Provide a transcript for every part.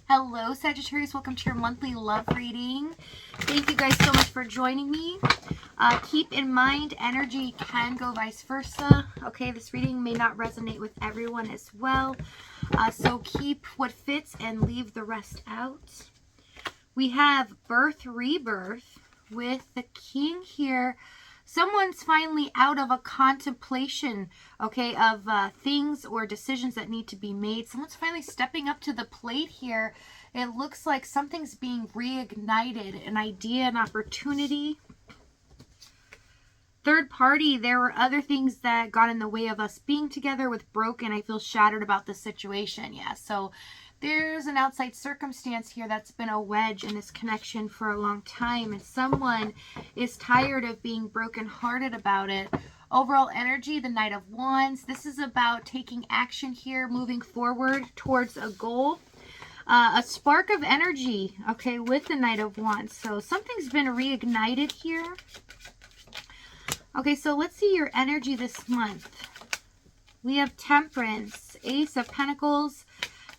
Hello, Sagittarius. Welcome to your monthly love reading. Thank you guys so much for joining me. Keep in mind, energy can go vice versa. Okay, this reading may not resonate with everyone as well. So keep what fits and leave the rest out. We have birth, rebirth with the king here. Someone's finally out of a contemplation, okay, of things or decisions that need to be made. Someone's finally stepping up to the plate here. It looks like something's being reignited, an idea, an opportunity. Third party, there were other things that got in the way of us being together with broken. I feel shattered about the situation. Yeah, so there's an outside circumstance here that's been a wedge in this connection for a long time, and someone is tired of being brokenhearted about it. Overall energy, the Knight of Wands. This is about taking action here, moving forward towards a goal. A spark of energy, okay, with the Knight of Wands. So something's been reignited here. Okay, so let's see your energy this month. We have Temperance, Ace of Pentacles,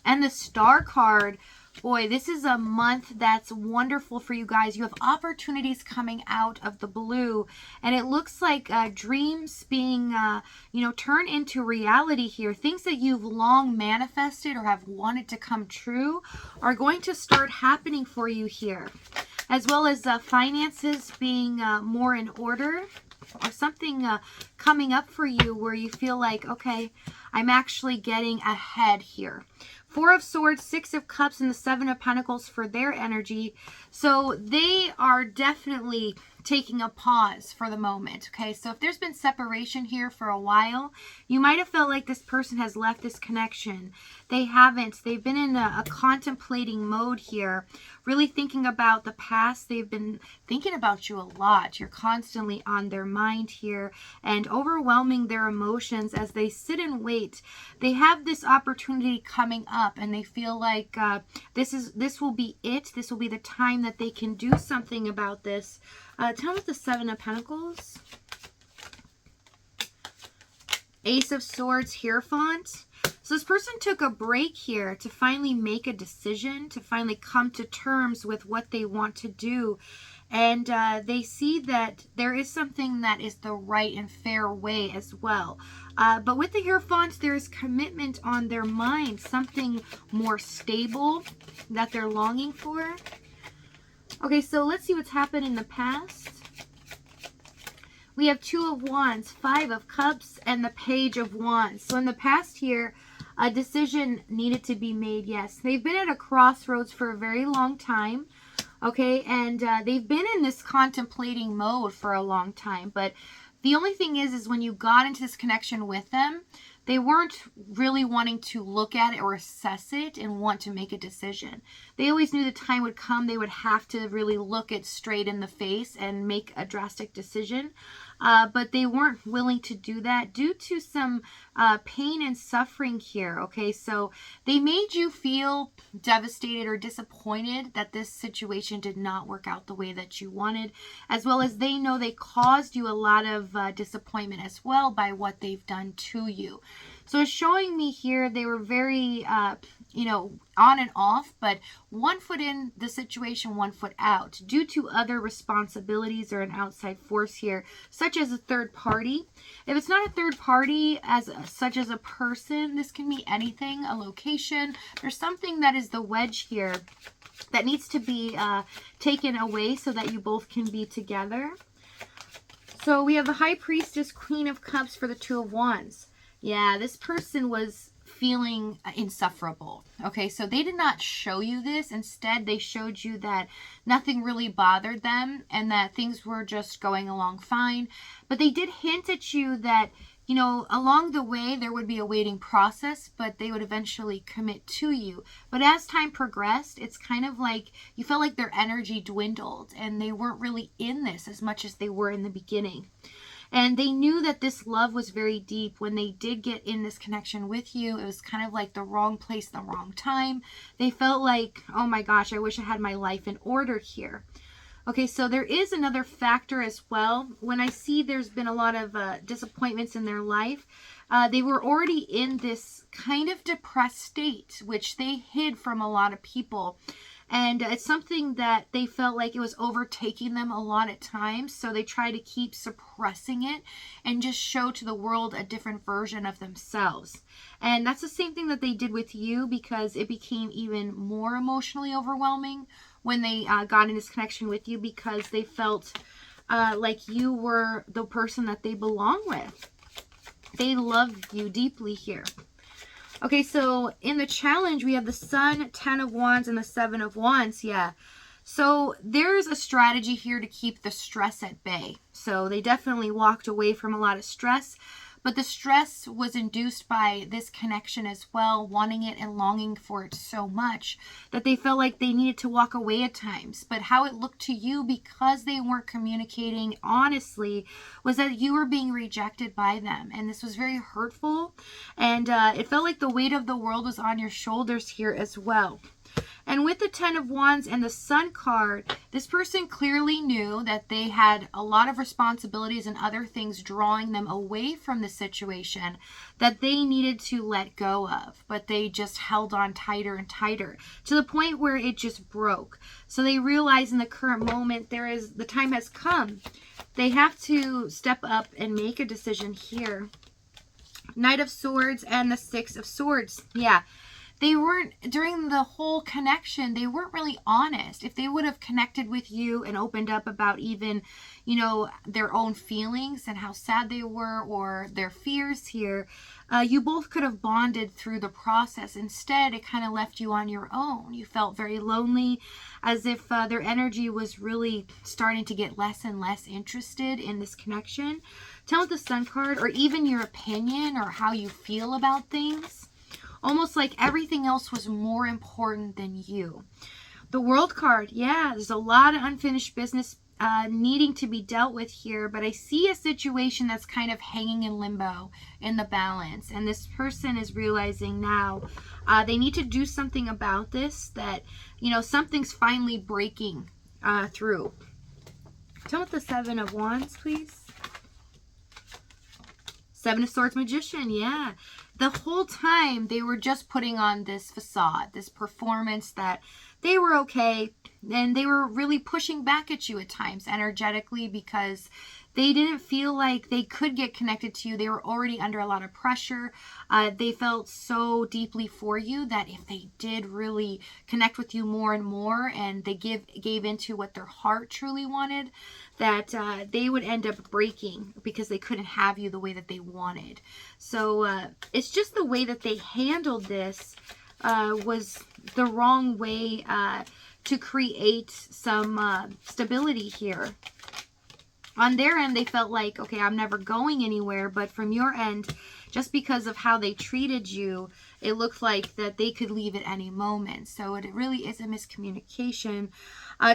and the Star card. Boy, this is a month that's wonderful for you guys. You have opportunities coming out of the blue, and it looks like dreams being, turned into reality here. Things that you've long manifested or have wanted to come true are going to start happening for you here, as well as finances being more in order, or something coming up for you where you feel like, okay, I'm actually getting ahead here. Four of Swords, Six of Cups, and the Seven of Pentacles for their energy. So they are definitely taking a pause for the moment. Okay, so if there's been separation here for a while, you might have felt like this person has left this connection. They haven't. They've been in a contemplating mode here, really thinking about the past. They've been thinking about you a lot. You're constantly on their mind here and overwhelming their emotions as they sit and wait. They have this opportunity coming up, and they feel like this will be it. This will be the time that they can do something about this. Tell me the Seven of Pentacles. Ace of Swords, Hierophant. So this person took a break here to finally make a decision, to finally come to terms with what they want to do. And they see that there is something that is the right and fair way as well. But with the Hierophant, there is commitment on their mind, something more stable that they're longing for. Okay, so let's see what's happened in the past. We have Two of Wands, Five of Cups, and the Page of Wands. So in the past here, a decision needed to be made, yes. They've been at a crossroads for a very long time, okay? And they've been in this contemplating mode for a long time. But the only thing is when you got into this connection with them, they weren't really wanting to look at it or assess it and want to make a decision. They always knew the time would come. They would have to really look it straight in the face and make a drastic decision. But they weren't willing to do that due to some pain and suffering here. Okay, so they made you feel devastated or disappointed that this situation did not work out the way that you wanted, as well as they know they caused you a lot of disappointment as well by what they've done to you. So it's showing me here they were very, on and off, but one foot in the situation, one foot out, due to other responsibilities or an outside force here, such as a third party. If it's not a third party, such as a person, this can be anything, a location. There's something that is the wedge here that needs to be taken away so that you both can be together. So we have the High Priestess, Queen of Cups for the Two of Wands. Yeah, this person was feeling insufferable. Okay, so they did not show you this. Instead, they showed you that nothing really bothered them and that things were just going along fine. But they did hint at you that, along the way there would be a waiting process, but they would eventually commit to you. But as time progressed, it's kind of like you felt like their energy dwindled and they weren't really in this as much as they were in the beginning. And they knew that this love was very deep. When they did get in this connection with you, it was kind of like the wrong place, the wrong time. They felt like, oh my gosh, I wish I had my life in order here. Okay, so there is another factor as well. When I see there's been a lot of disappointments in their life, they were already in this kind of depressed state, which they hid from a lot of people. And it's something that they felt like it was overtaking them a lot at times. So they try to keep suppressing it and just show to the world a different version of themselves. And that's the same thing that they did with you, because it became even more emotionally overwhelming when they got in this connection with you, because they felt like you were the person that they belong with. They love you deeply here. Okay, so in the challenge, we have the Sun, 10 of Wands, and the 7 of Wands. Yeah. So there's a strategy here to keep the stress at bay. So they definitely walked away from a lot of stress, but the stress was induced by this connection as well, wanting it and longing for it so much that they felt like they needed to walk away at times. But how it looked to you, because they weren't communicating honestly, was that you were being rejected by them. And this was very hurtful. And it felt like the weight of the world was on your shoulders here as well. And with the 10 of Wands and the Sun card, this person clearly knew that they had a lot of responsibilities and other things drawing them away from the situation that they needed to let go of. But they just held on tighter and tighter to the point where it just broke. So they realize in the current moment, the time has come. They have to step up and make a decision here. Knight of Swords and the 6 of Swords. Yeah. They weren't, during the whole connection, they weren't really honest. If they would have connected with you and opened up about even, their own feelings and how sad they were, or their fears here, you both could have bonded through the process. Instead, it kind of left you on your own. You felt very lonely, as if their energy was really starting to get less and less interested in this connection. Tell with the Sun card, or even your opinion or how you feel about things. Almost like everything else was more important than you. The World card, yeah, there's a lot of unfinished business needing to be dealt with here, but I see a situation that's kind of hanging in limbo in the balance, and this person is realizing now they need to do something about this, that, something's finally breaking through. Tell me the 7 of Wands, please. 7 of Swords, Magician, yeah. The whole time they were just putting on this facade, this performance that they were okay, and they were really pushing back at you at times energetically, because they didn't feel like they could get connected to you. They were already under a lot of pressure. They felt so deeply for you that if they did really connect with you more and more, and they gave into what their heart truly wanted, that they would end up breaking because they couldn't have you the way that they wanted. So it's just the way that they handled this was the wrong way to create some stability here. On their end, they felt like, okay, I'm never going anywhere. But from your end, just because of how they treated you, it looked like that they could leave at any moment. So it really is a miscommunication.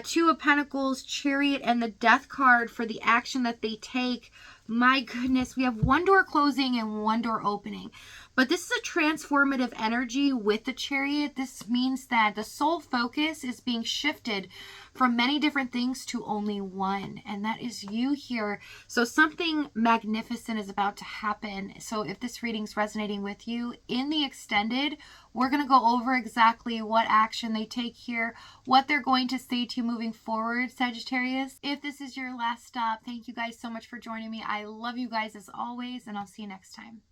2 of Pentacles, Chariot, and the Death card for the action that they take. My goodness, we have one door closing and one door opening. But this is a transformative energy with the Chariot. This means that the soul focus is being shifted from many different things to only one, and that is you here. So something magnificent is about to happen. So if this reading's resonating with you, in the extended, we're going to go over exactly what action they take here, what they're going to say to you moving forward, Sagittarius. If this is your last stop, thank you guys so much for joining me. I love you guys as always, and I'll see you next time.